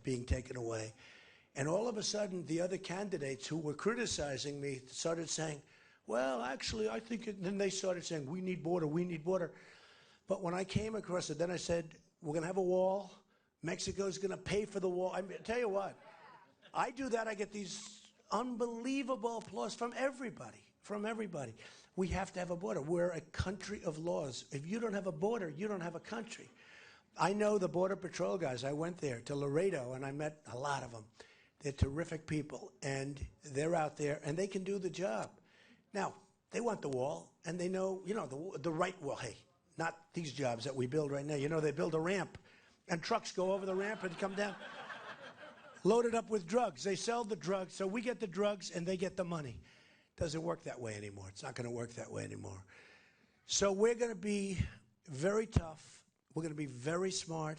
being taken away. And all of a sudden, the other candidates who were criticizing me started saying, well, actually, I think, and then they started saying, we need border, we need border. But when I came across it, then I said, we're going to have a wall. Mexico's going to pay for the wall. I mean, tell you what, I do that, I get these unbelievable applause from everybody, We have to have a border. We're a country of laws. If you don't have a border, you don't have a country. I know the Border Patrol guys. I went there to Laredo, and I met a lot of them. They're terrific people, and they're out there, and they can do the job. Now, they want the wall, and they know, the right wall. Hey, not these jobs that we build right now. They build a ramp, and trucks go over the ramp and come down, loaded up with drugs. They sell the drugs, so we get the drugs, and they get the money. Doesn't work that way anymore. It's not going to work that way anymore. So we're going to be very tough. We're going to be very smart.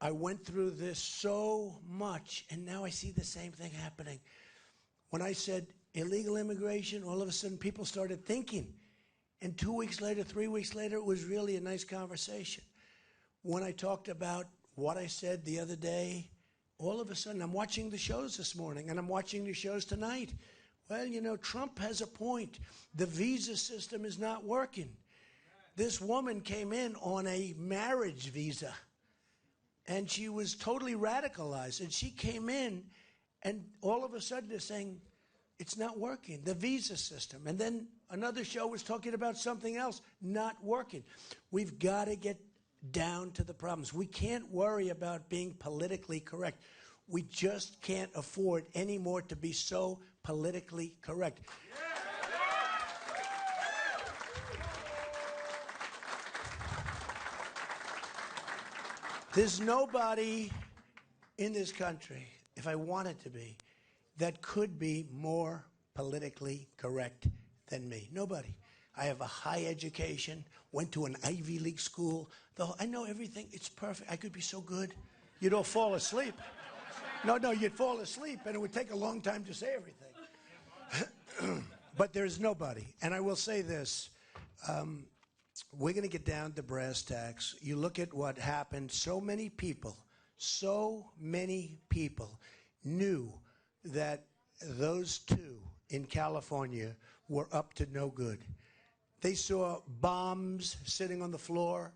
I went through this so much, and now I see the same thing happening. When I said illegal immigration, all of a sudden people started thinking. And 2 weeks later, 3 weeks later, it was really a nice conversation. When I talked about what I said the other day, all of a sudden, I'm watching the shows this morning, and I'm watching the shows tonight. Well, Trump has a point. The visa system is not working. This woman came in on a marriage visa, and she was totally radicalized. And she came in, and all of a sudden they're saying, it's not working, the visa system. And then another show was talking about something else, not working. We've got to get down to the problems. We can't worry about being politically correct. We just can't afford anymore to be so politically correct. There's nobody in this country, if I wanted to be, that could be more politically correct than me. Nobody. I have a high education, went to an Ivy League school. I know everything. It's perfect. I could be so good. You'd all fall asleep. No, you'd fall asleep, and it would take a long time to say everything. But there's nobody. And I will say this. We're going to get down to brass tacks. You look at what happened. So many people knew that those two in California were up to no good. They saw bombs sitting on the floor.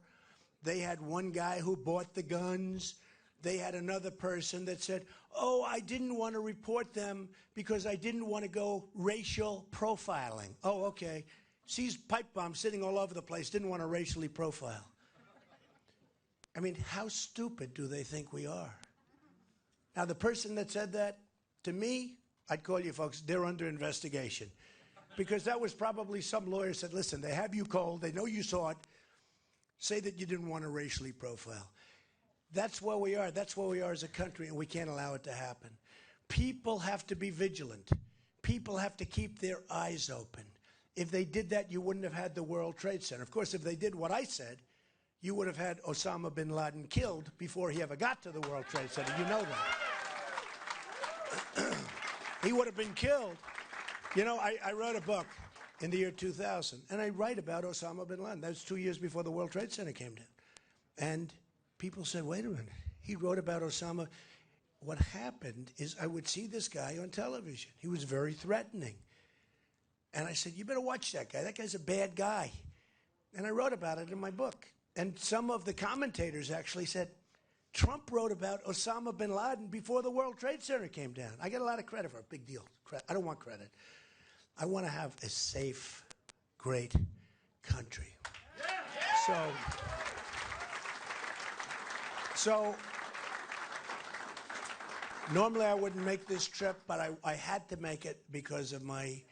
They had one guy who bought the guns. They had another person that said, oh, I didn't want to report them because I didn't want to go racial profiling. Oh, okay. Sees pipe bombs sitting all over the place, didn't want to racially profile. I mean, how stupid do they think we are? Now, the person that said that, to me, I'd call you folks, they're under investigation. Because that was probably some lawyer said, listen, they have you cold, they know you saw it, say that you didn't want to racially profile. That's where we are. That's where we are as a country, and we can't allow it to happen. People have to be vigilant. People have to keep their eyes open. If they did that, you wouldn't have had the World Trade Center. Of course, if they did what I said, you would have had Osama bin Laden killed before he ever got to the World Trade Center. You know that. He would have been killed. I wrote a book in the year 2000, and I write about Osama bin Laden. That was 2 years before the World Trade Center came down. And people said, wait a minute, he wrote about Osama. What happened is I would see this guy on television. He was very threatening. And I said, you better watch that guy. That guy's a bad guy. And I wrote about it in my book. And some of the commentators actually said, Trump wrote about Osama bin Laden before the World Trade Center came down. I get a lot of credit for it. Big deal. I don't want credit. I want to have a safe, great country. So normally I wouldn't make this trip, but I had to make it because of my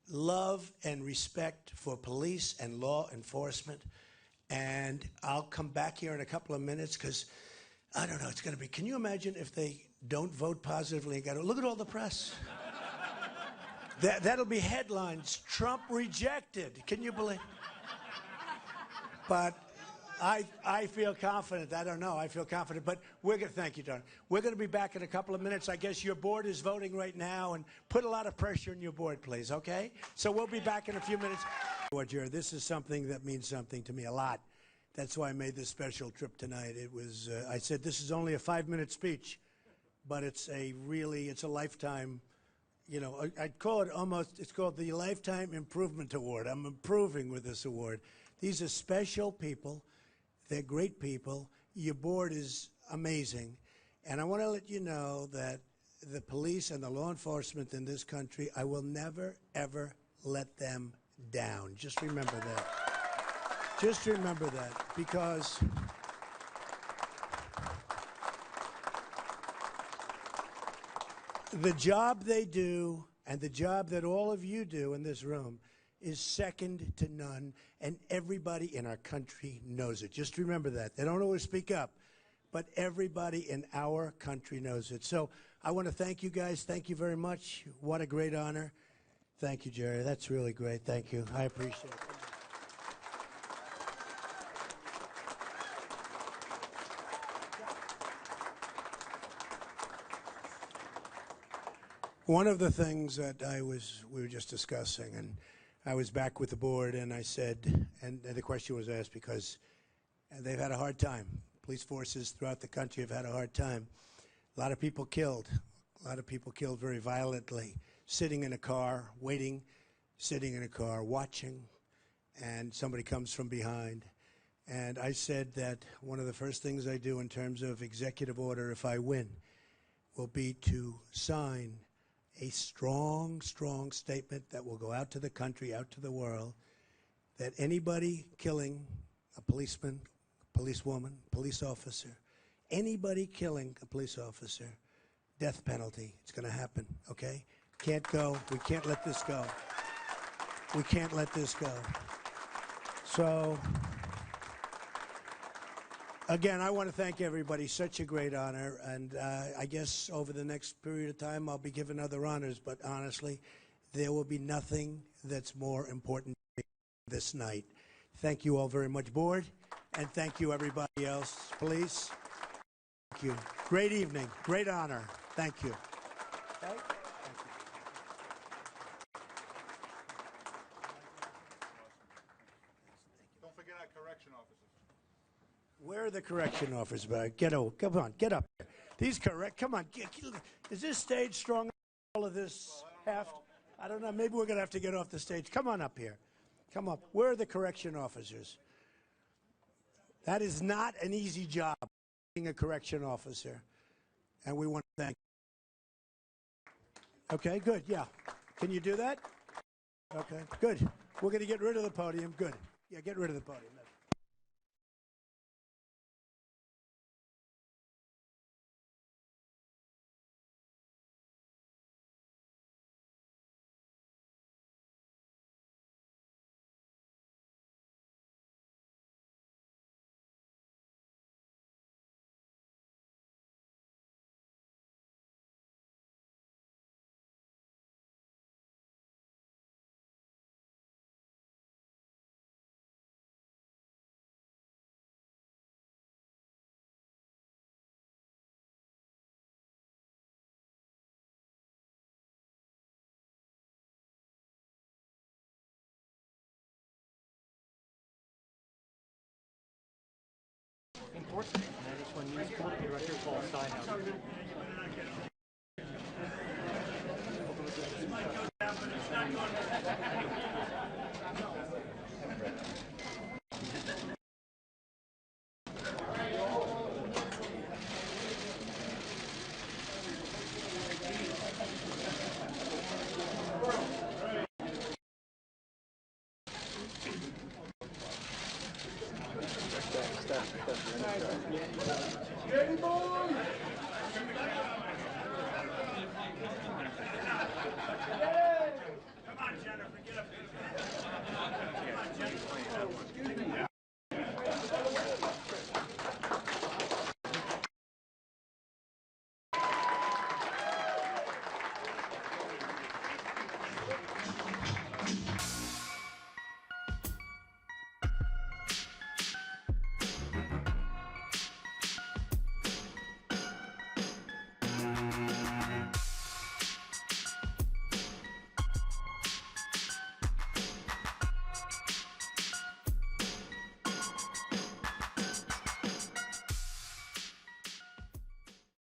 love and respect for police and law enforcement. And I'll come back here in a couple of minutes because, I don't know, it's going to be, can you imagine if they don't vote positively and go, look at all the press. That'll be headlines. Trump rejected. Can you believe? But I feel confident. I don't know. I feel confident. But we're going to, thank you, Don. We're going to be back in a couple of minutes. I guess your board is voting right now, and put a lot of pressure on your board, please, okay? So we'll be back in a few minutes. This is something that means something to me a lot. That's why I made this special trip tonight. It was, I said, this is only a 5-minute speech, but it's a lifetime, you know, I'd call it almost, it's called the Lifetime Improvement Award. I'm improving with this award. These are special people. They're great people. Your board is amazing. And I want to let you know that the police and the law enforcement in this country, I will never, ever let them down. Just remember that. Just remember that, because the job they do and the job that all of you do in this room is second to none, and everybody in our country knows it. Just remember that. They don't always speak up, but everybody in our country knows it. So I want to thank you guys. Thank you very much. What a great honor. Thank you, Jerry. That's really great. Thank you. I appreciate it. One of the things that we were just discussing, and I was back with the board, and I said, and the question was asked because they've had a hard time. Police forces throughout the country have had a hard time. A lot of people killed. A lot of people killed very violently, sitting in a car, waiting, sitting in a car, watching, and somebody comes from behind. And I said that one of the first things I do in terms of executive order, if I win, will be to sign a strong, strong statement that will go out to the country, out to the world, that anybody killing a policeman, policewoman, police officer, anybody killing a police officer, death penalty. It's going to happen, okay? Can't go. We can't let this go. We can't let this go. So, again, I want to thank everybody. Such a great honor. And I guess over the next period of time, I'll be given other honors. But honestly, there will be nothing that's more important this night. Thank you all very much, board. And thank you, everybody else. Police, thank you. Great evening. Great honor. Thank you. Okay? Thank you. Don't forget our correction officers. Where are the correction officers? Come on, get up here. These come on. Is this stage strong enough for all of this heft? I don't know. Maybe we're going to have to get off the stage. Come on up here. Come up. Where are the correction officers? That is not an easy job, being a correction officer. And we want to thank you. Okay, good. Yeah. Can you do that? Okay, good. We're going to get rid of the podium. Good. Yeah, get rid of the podium. In Portsmouth, 91 News Political Director Paul Steinhauser.